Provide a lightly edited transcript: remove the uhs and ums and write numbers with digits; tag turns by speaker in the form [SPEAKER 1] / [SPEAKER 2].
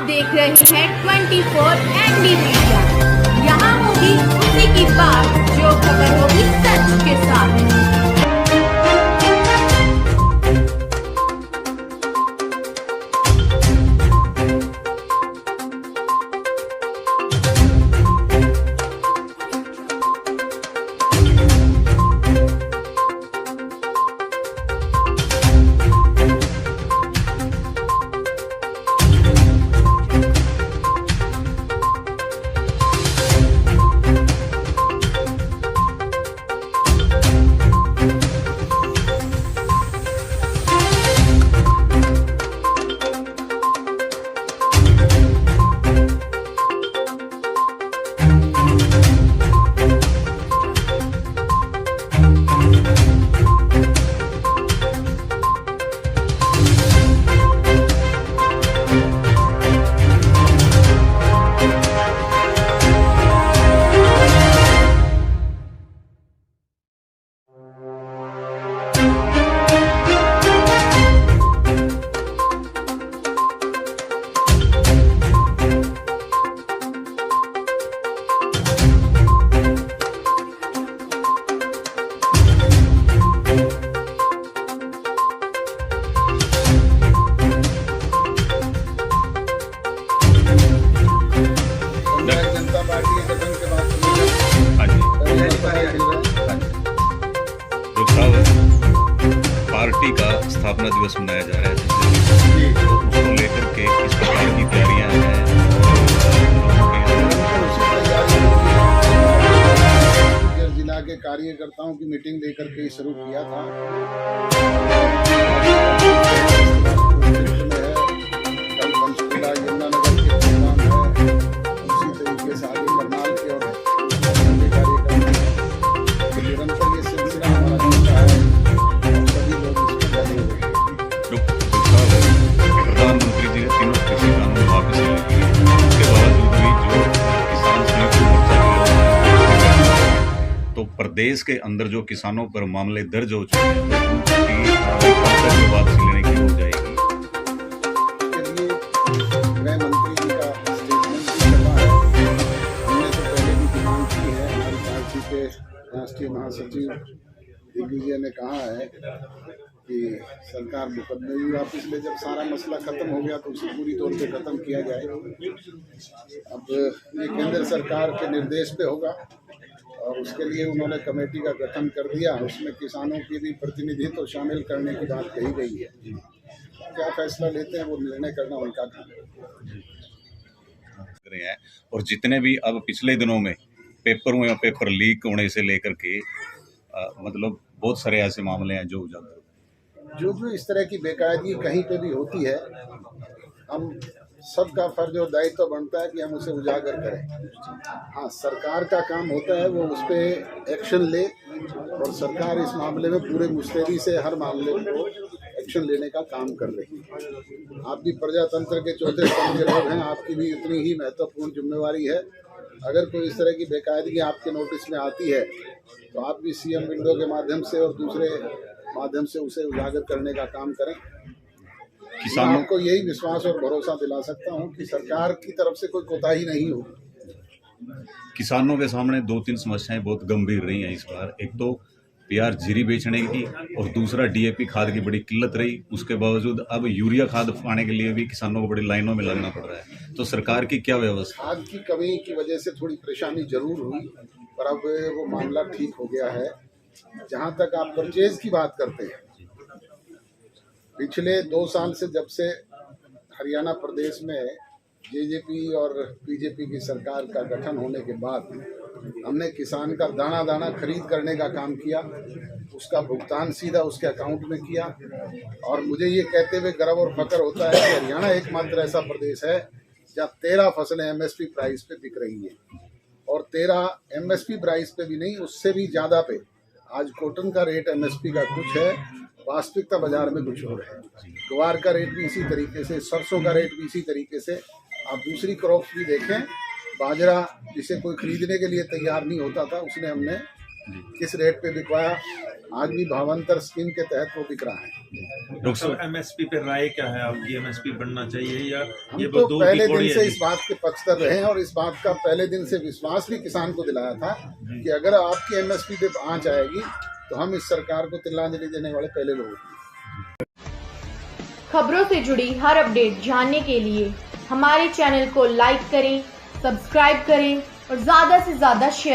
[SPEAKER 1] देख रहे हैं 24 एनडी मीडिया। यहाँ होगी उसी की बात जो खबर होगी सच के साथ।
[SPEAKER 2] पार्टी का स्थापना दिवस मनाया जा रहा है, तो उसको लेकर के किस प्रकार की तैयारियां हैं?
[SPEAKER 3] जिला के कार्यकर्ताओं की मीटिंग लेकर के शुरू किया था। कल पंचकुला यमुनानगर के प्रोग्राम है, उसी तरीके से आगे करनाल के और निरंतर ये सिलसिला हमारा चलता है। सभी लोग इसमें लगे हुए हैं।
[SPEAKER 2] प्रधानमंत्री जी ने तीनों कृषि कानून वापस ले लिए, उसके बावजूद भी जो किसान संयुक्त मोर्चा के लोग, तो प्रदेश के अंदर जो किसानों पर मामले दर्ज हो चुके हैं, उनकी वापसी लेने की हो जाएगी।
[SPEAKER 3] गृह मंत्री जी का स्टेटमेंट भी चला है। हमने तो पहले भी डिमांड की है। हमारी पार्टी के राष्ट्रीय महासचिव दिग्विजय ने कहा है कि सरकार मुकदमे भी वापस ले, जब सारा मसला खत्म हो गया तो उसे पूरी तौर पे खत्म किया जाए। अब ये केंद्र सरकार के निर्देश पे होगा और उसके लिए उन्होंने कमेटी का गठन कर दिया। उसमें किसानों की भी प्रतिनिधित्व तो शामिल करने की बात कही गई है। क्या फैसला लेते हैं वो निर्णय करना उनका काम
[SPEAKER 2] है। और जितने भी अब पिछले दिनों में पेपर हुए, पेपर लीक होने से लेकर के मतलब बहुत सारे ऐसे मामले हैं जो उजागर,
[SPEAKER 3] जो इस तरह की बेकायदगी कहीं पे भी होती है, हम सबका फर्ज और दायित्व बनता है कि हम उसे उजागर करें। हाँ, सरकार का काम होता है वो उस पर एक्शन ले, और सरकार इस मामले में पूरे मुस्तैदी से हर मामले को एक्शन लेने का काम कर रही है। आप भी प्रजातंत्र के चौथे स्तंभ के लोग हैं, आपकी भी उतनी ही महत्वपूर्ण जिम्मेवारी है। अगर कोई इस तरह की बेकायदगी आपके नोटिस में आती है तो आप भी सीएम विंडो के माध्यम से और दूसरे माध्यम से उसे उजागर करने का काम करें। किसानों को यही विश्वास और भरोसा दिला सकता हूं कि सरकार की तरफ से कोई कोताही नहीं होगी।
[SPEAKER 2] किसानों के सामने 2-3 समस्याएं बहुत गंभीर रही हैं इस बार। एक तो प्याज जीरी बेचने की, और दूसरा डीएपी खाद की बड़ी किल्लत रही। उसके बावजूद अब यूरिया खाद पाने के लिए भी किसानों को बड़ी लाइनों में लगना पड़ रहा है। तो सरकार की क्या व्यवस्था?
[SPEAKER 3] खाद की कमी की वजह से थोड़ी परेशानी जरूर हुई, पर अब वो मामला ठीक हो गया है। जहां तक आप परचेज की बात करते हैं, पिछले 2 साल से जब से हरियाणा प्रदेश में जेजेपी और बीजेपी की सरकार का गठन होने के बाद हमने किसान का दाना दाना खरीद करने का काम किया, उसका भुगतान सीधा उसके अकाउंट में किया। और मुझे ये कहते हुए गर्व और फख्र होता है कि हरियाणा एकमात्र ऐसा प्रदेश है जहाँ 13 फसलें एमएसपी प्राइस पे बिक रही हैं, और 13 एमएसपी प्राइस पे भी नहीं, उससे भी ज़्यादा पे। आज कॉटन का रेट एमएसपी का कुछ है, वास्तविकता बाजार में कुछ और है। ग्वार का रेट भी इसी तरीके से, सरसों का रेट भी इसी तरीके से। आप दूसरी क्रॉप्स भी देखें, बाजरा जिसे कोई खरीदने के लिए तैयार नहीं होता था, उसने हमने किस रेट पे बिकवाया, आज भी भावांतर स्कीम के तहत वो बिक रहा है।
[SPEAKER 2] डॉक्टर साहब,
[SPEAKER 4] एमएसपी पे राय क्या है आपकी? एमएसपी बढ़ना चाहिए या
[SPEAKER 3] हम
[SPEAKER 4] ये
[SPEAKER 3] तो
[SPEAKER 4] दूर
[SPEAKER 3] पहले
[SPEAKER 4] की
[SPEAKER 3] दिन
[SPEAKER 4] कौड़ी
[SPEAKER 3] से
[SPEAKER 4] है?
[SPEAKER 3] इस बात के पक्षधर रहे हैं और इस बात का पहले दिन से विश्वास भी किसान को दिलाया था कि अगर आपकी एमएसपी पे आंच आएगी तो हम इस सरकार को तिलांजलि देने वाले पहले लोग हैं।
[SPEAKER 1] खबरों से जुड़ी हर अपडेट जानने के लिए हमारे चैनल को लाइक करें, सब्सक्राइब करें और ज्यादा से ज्यादा शेयर